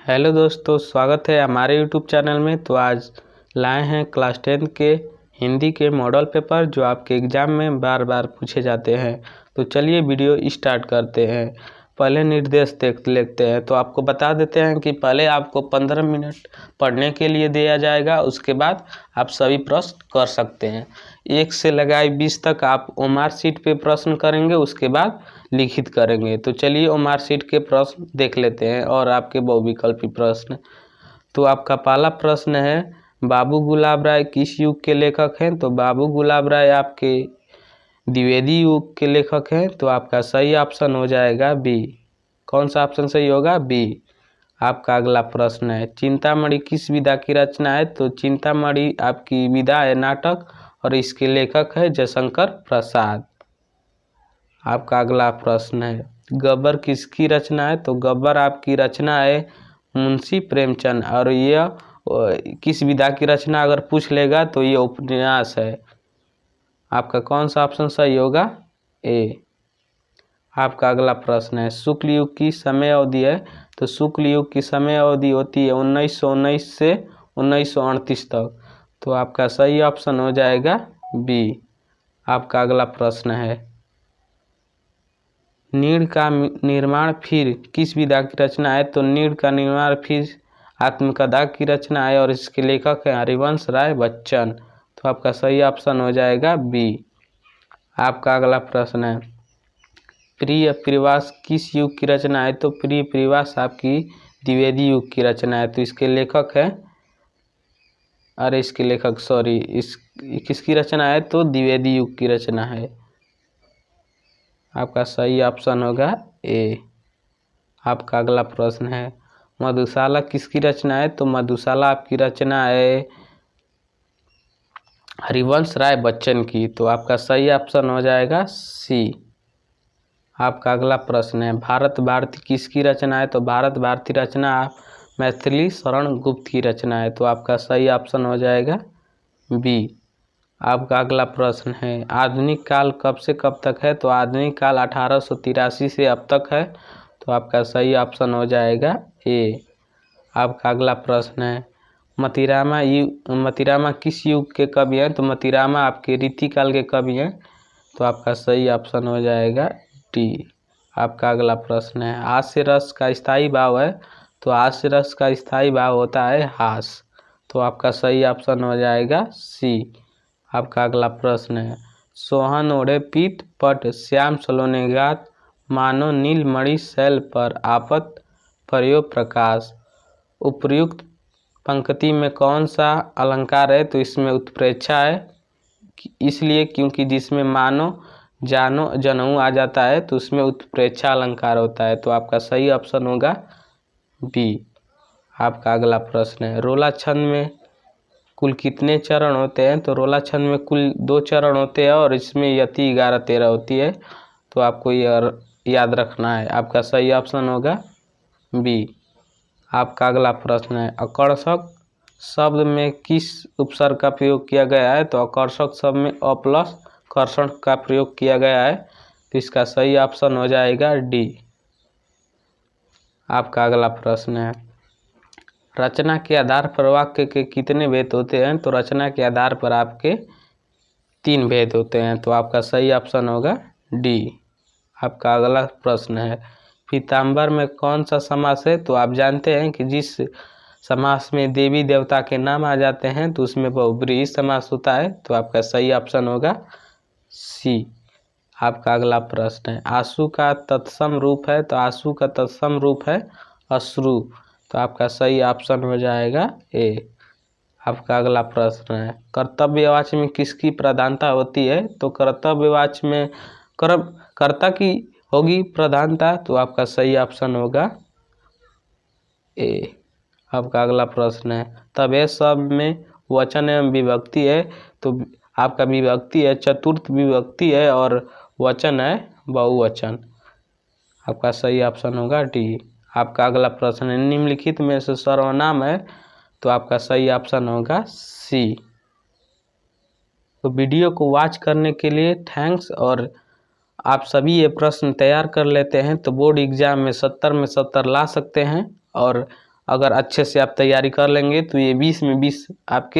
Hello दोस्तों, स्वागत है हमारे यूट्यूब चैनल में। तो आज लाए हैं क्लास 10 के हिंदी के मॉडल पेपर जो आपके एग्ज़ाम में बार बार पूछे जाते हैं। तो चलिए वीडियो स्टार्ट करते हैं। पहले निर्देश देख लेते हैं। तो आपको बता देते हैं कि पहले आपको 15 मिनट पढ़ने के लिए दिया जाएगा। उसके बाद आप सभी प्रश्न कर सकते हैं। 1 से लगाए 20 तक आप ओमार शीट पे प्रश्न करेंगे, उसके बाद लिखित करेंगे। तो चलिए ओमार शीट के प्रश्न देख लेते हैं और आपके बहुविकल्पी प्रश्न। तो आपका पहला प्रश्न है, बाबू गुलाब राय किस युग के लेखक हैं? तो बाबू गुलाब राय आपके द्विवेदी युग के लेखक हैं। तो आपका सही ऑप्शन हो जाएगा बी। कौन सा ऑप्शन सही होगा? बी। आपका अगला प्रश्न है, चिंतामणि किस विधा की रचना है? तो चिंतामणि आपकी विधा है नाटक और इसके लेखक है जयशंकर प्रसाद। आपका अगला प्रश्न है, गब्बर किसकी रचना है? तो गब्बर आपकी रचना है मुंशी प्रेमचंद और यह किस विधा की रचना अगर पूछ लेगा तो ये उपन्यास है। आपका कौन सा ऑप्शन सही होगा? ए। आपका अगला प्रश्न है, शुक्ल युग की समय अवधि है? तो शुक्ल युग की समय अवधि होती है 1919 से 1938 तक। तो आपका सही ऑप्शन हो जाएगा बी। आपका अगला प्रश्न है, नीड़ का निर्माण फिर किस विधा की रचना है? तो नीड़ का निर्माण फिर आत्मकथा की रचना है और इसके लेखक हैं हरिवंश राय बच्चन। तो आपका सही ऑप्शन हो जाएगा बी। आपका अगला प्रश्न है, प्रिय प्रियवास किस युग की रचना है? तो प्रिय प्रियवास आपकी द्विवेदी युग की रचना है। तो इसके लेखक है इस किसकी रचना है? तो द्विवेदी युग की रचना है। आपका सही ऑप्शन होगा ए। आपका अगला प्रश्न है, मधुशाला किसकी रचना है? तो मधुशाला आपकी रचना है हरिवंश राय बच्चन की। तो आपका सही ऑप्शन हो जाएगा सी। आपका अगला प्रश्न है, भारत भारती किसकी रचना है? तो भारत भारती रचना मैथिली शरण गुप्त की रचना है। तो आपका सही ऑप्शन हो जाएगा बी। आपका अगला प्रश्न है, आधुनिक काल कब से कब तक है? तो आधुनिक काल 1883 से अब तक है। तो आपका सही ऑप्शन हो जाएगा ए। आपका अगला प्रश्न है, मतिरामा किस युग के कवि हैं? तो मतिरामा आपके रीतिकाल के कवि हैं। तो आपका सही ऑप्शन हो जाएगा डी। आपका अगला प्रश्न है, हास्य रस का स्थायी भाव है? तो हास्य रस का स्थायी भाव होता है हास। तो आपका सही ऑप्शन हो जाएगा सी। आपका अगला प्रश्न है, सोहन ओढ़े पीत पट श्याम सलोने गात मानो नील मणि शैल पर आपत प्रयोग प्रकाश। उपर्युक्त पंक्ति में कौन सा अलंकार है? तो इसमें उत्प्रेक्षा है, इसलिए क्योंकि जिसमें मानो जानो जनऊ आ जाता है तो उसमें उत्प्रेक्षा अलंकार होता है। तो आपका सही ऑप्शन होगा बी। आपका अगला प्रश्न है, रोला छंद में कुल कितने चरण होते हैं? तो रोला छंद में कुल 2 चरण होते हैं और इसमें यति 11 13 होती है। तो आपको यह याद रखना है। आपका सही ऑप्शन होगा बी। आपका अगला प्रश्न है, आकर्षक शब्द में किस उपसर्ग का प्रयोग किया गया है? तो आकर्षक शब्द में अ प्लस कर्षण का प्रयोग किया गया है। तो इसका सही ऑप्शन हो जाएगा डी। आपका अगला प्रश्न है, रचना के आधार पर वाक्य के कितने भेद होते हैं? तो रचना के आधार पर आपके 3 भेद होते हैं। तो आपका सही ऑप्शन होगा डी। आपका अगला प्रश्न है, पीताम्बर में कौन सा समास है? तो आप जानते हैं कि जिस समास में देवी देवता के नाम आ जाते हैं तो उसमें बहुब्रीहि समास होता है। तो आपका सही ऑप्शन होगा सी। आपका अगला प्रश्न है, आंसू का तत्सम रूप है? तो आंसू का तत्सम रूप है अश्रु। तो आपका सही ऑप्शन हो जाएगा ए। आपका अगला प्रश्न है, कर्तव्यवाची में किसकी प्रधानता होती है? तो कर्तव्यवाची में कर्ता की होगी प्रधानता। तो आपका सही ऑप्शन होगा ए। आपका अगला प्रश्न है, तबे शब्द में वचन एवं विभक्ति है? तो आपका विभक्ति है चतुर्थ विभक्ति है और वचन है बहुवचन। आपका सही ऑप्शन होगा डी। आपका अगला प्रश्न है, निम्नलिखित में से सर्वनाम है? तो आपका सही ऑप्शन होगा सी। तो वीडियो को वॉच करने के लिए थैंक्स। और आप सभी ये प्रश्न तैयार कर लेते हैं तो बोर्ड एग्जाम में 70 में 70 ला सकते हैं। और अगर अच्छे से आप तैयारी कर लेंगे तो ये 20 में 20 आपके